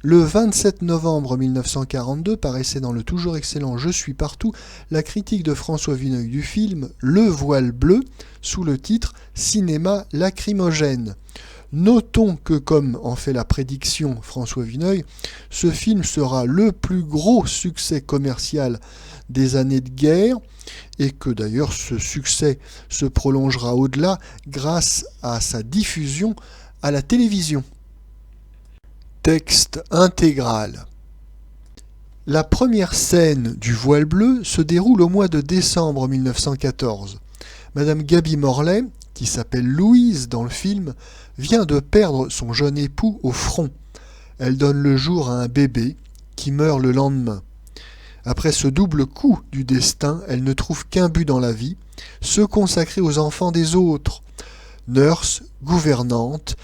Le 27 novembre 1942 paraissait dans le toujours excellent Je suis partout la critique de François Vineuil du film Le voile bleu sous le titre Cinéma lacrymogène. Notons que, comme en fait la prédiction François Vineuil, ce film sera le plus gros succès commercial des années de guerre et que d'ailleurs ce succès se prolongera au-delà grâce à sa diffusion à la télévision. Texte intégral. La première scène du voile bleu se déroule au mois de décembre 1914. Madame Gaby Morlaix, qui s'appelle Louise dans le film, vient de perdre son jeune époux au front. Elle donne le jour à un bébé qui meurt le lendemain. Après ce double coup du destin, elle ne trouve qu'un but dans la vie, se consacrer aux enfants des autres. Nurse, gouvernante,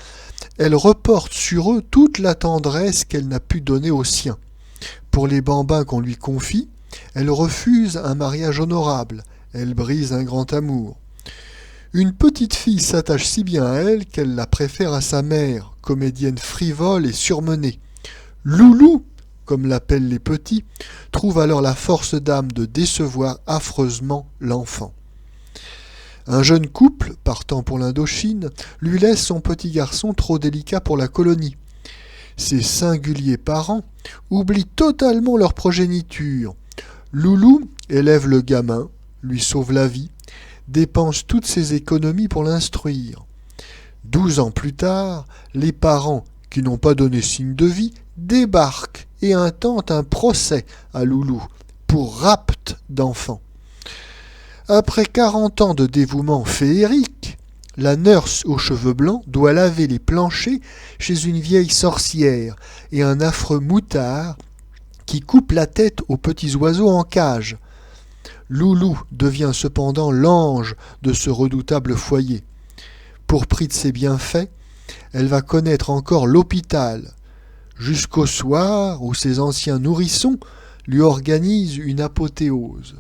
elle reporte sur eux toute la tendresse qu'elle n'a pu donner aux siens. Pour les bambins qu'on lui confie, elle refuse un mariage honorable, elle brise un grand amour. Une petite fille s'attache si bien à elle qu'elle la préfère à sa mère, comédienne frivole et surmenée. Loulou, comme l'appellent les petits, trouve alors la force d'âme de décevoir affreusement l'enfant. Un jeune couple, partant pour l'Indochine, lui laisse son petit garçon trop délicat pour la colonie. Ces singuliers parents oublient totalement leur progéniture. Loulou élève le gamin, lui sauve la vie, dépense toutes ses économies pour l'instruire. 12 ans plus tard, les parents, qui n'ont pas donné signe de vie, débarquent et intentent un procès à Loulou pour rapt d'enfants. Après 40 ans de dévouement féerique, la nurse aux cheveux blancs doit laver les planchers chez une vieille sorcière et un affreux moutard qui coupe la tête aux petits oiseaux en cage. Loulou devient cependant l'ange de ce redoutable foyer. Pour prix de ses bienfaits, elle va connaître encore l'hôpital, jusqu'au soir où ses anciens nourrissons lui organisent une apothéose.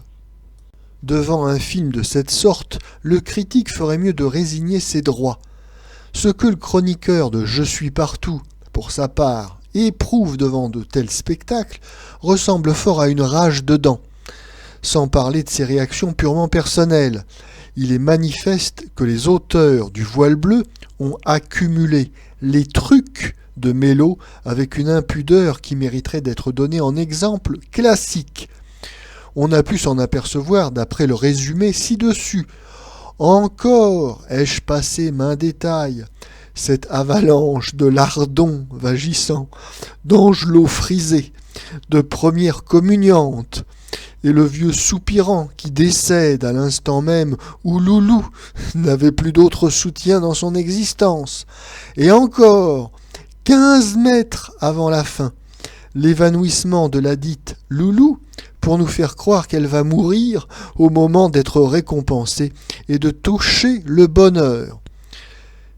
Devant un film de cette sorte, le critique ferait mieux de résigner ses droits. Ce que le chroniqueur de Je suis partout, pour sa part, éprouve devant de tels spectacles, ressemble fort à une rage de dents. Sans parler de ses réactions purement personnelles, il est manifeste que les auteurs du voile bleu ont accumulé les trucs de Mélo avec une impudeur qui mériterait d'être donnée en exemple classique. On a pu s'en apercevoir d'après le résumé ci-dessus. Encore ai-je passé main détail cette avalanche de lardons vagissants, d'angelots frisés, de premières communiantes, et le vieux soupirant qui décède à l'instant même où Loulou n'avait plus d'autre soutien dans son existence. Et encore, 15 mètres avant la fin, l'évanouissement de la dite Loulou pour nous faire croire qu'elle va mourir au moment d'être récompensée et de toucher le bonheur.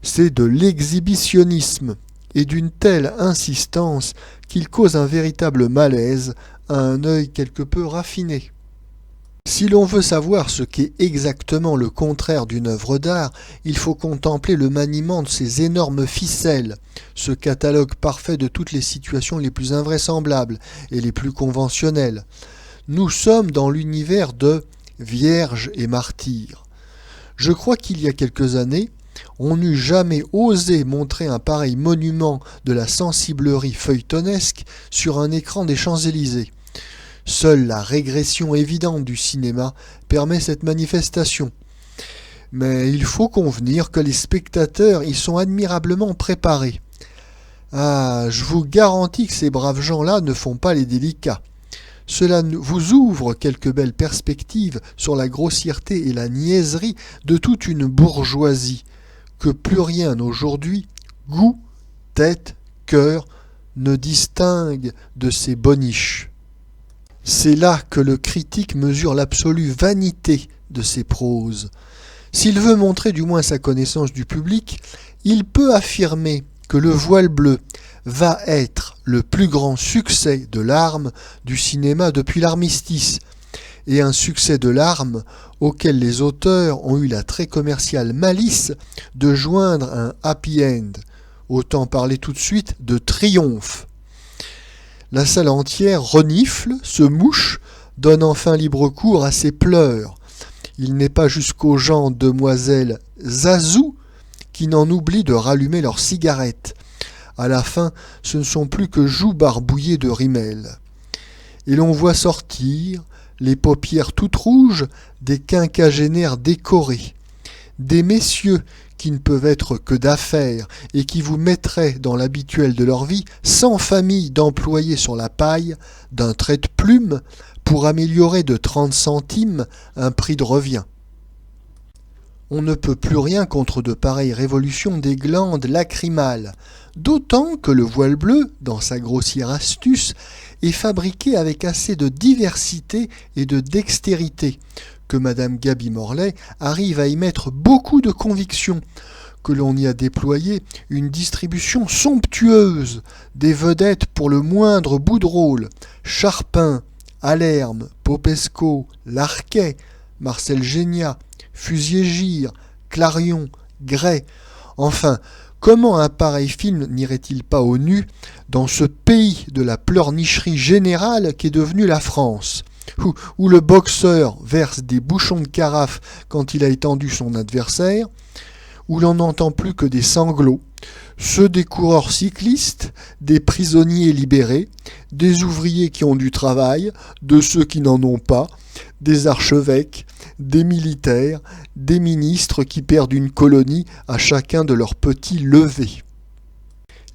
C'est de l'exhibitionnisme et d'une telle insistance qu'il cause un véritable malaise à un œil quelque peu raffiné. Si l'on veut savoir ce qu'est exactement le contraire d'une œuvre d'art, il faut contempler le maniement de ces énormes ficelles, ce catalogue parfait de toutes les situations les plus invraisemblables et les plus conventionnelles. Nous sommes dans l'univers de Vierge et martyrs. Je crois qu'il y a quelques années, on n'eût jamais osé montrer un pareil monument de la sensiblerie feuilletonesque sur un écran des Champs-Élysées. Seule la régression évidente du cinéma permet cette manifestation. Mais il faut convenir que les spectateurs y sont admirablement préparés. Ah, je vous garantis que ces braves gens-là ne font pas les délicats. Cela vous ouvre quelques belles perspectives sur la grossièreté et la niaiserie de toute une bourgeoisie que plus rien aujourd'hui, goût, tête, cœur, ne distingue de ces boniches. C'est là que le critique mesure l'absolue vanité de ses proses. S'il veut montrer du moins sa connaissance du public, il peut affirmer que Le voile bleu va être le plus grand succès de l'arme du cinéma depuis l'armistice, et un succès de l'arme auquel les auteurs ont eu la très commerciale malice de joindre un happy end, autant parler tout de suite de triomphe. La salle entière renifle, se mouche, donne enfin libre cours à ses pleurs. Il n'est pas jusqu'aux gens demoiselles Zazou qui n'en oublient de rallumer leurs cigarettes. À la fin, ce ne sont plus que joues barbouillées de rimel. Et l'on voit sortir, les paupières toutes rouges, des quinquagénaires décorés, des messieurs qui ne peuvent être que d'affaires et qui vous mettraient dans l'habituel de leur vie 100 familles d'employés sur la paille d'un trait de plume pour améliorer de 30 centimes un prix de revient. On ne peut plus rien contre de pareilles révolutions des glandes lacrymales, d'autant que le voile bleu, dans sa grossière astuce, est fabriqué avec assez de diversité et de dextérité, que Madame Gaby Morlet arrive à y mettre beaucoup de conviction, que l'on y a déployé une distribution somptueuse, des vedettes pour le moindre bout de rôle, Charpin, Alerme, Popesco, Larquet, Marcel Géniat, Fusier-Gire, Clarion, Gray. Enfin, comment un pareil film n'irait-il pas au nu dans ce pays de la pleurnicherie générale qu'est devenue la France, où le boxeur verse des bouchons de carafe quand il a étendu son adversaire, où l'on n'entend plus que des sanglots, ceux des coureurs cyclistes, des prisonniers libérés, des ouvriers qui ont du travail, de ceux qui n'en ont pas, des archevêques, des militaires, des ministres qui perdent une colonie à chacun de leurs petits levés.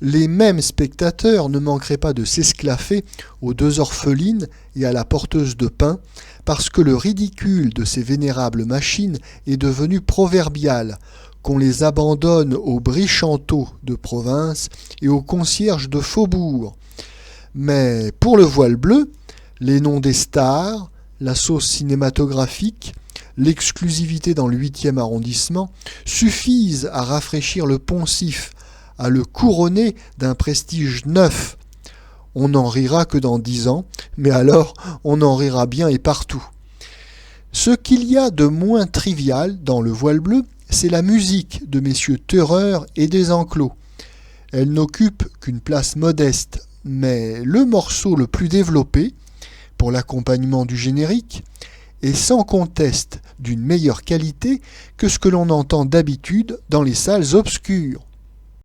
Les mêmes spectateurs ne manqueraient pas de s'esclaffer aux deux orphelines et à la porteuse de pain, parce que le ridicule de ces vénérables machines est devenu proverbial, qu'on les abandonne aux brichanteaux de province et aux concierges de faubourg. Mais pour le voile bleu, les noms des stars, la sauce cinématographique, l'exclusivité dans le 8e arrondissement suffisent à rafraîchir le poncif, à le couronner d'un prestige neuf. On n'en rira que dans 10 ans, mais alors on en rira bien et partout. Ce qu'il y a de moins trivial dans le voile bleu, c'est la musique de messieurs Theurer et des Enclos. Elle n'occupe qu'une place modeste, mais le morceau le plus développé, pour l'accompagnement du générique, est sans conteste d'une meilleure qualité que ce que l'on entend d'habitude dans les salles obscures.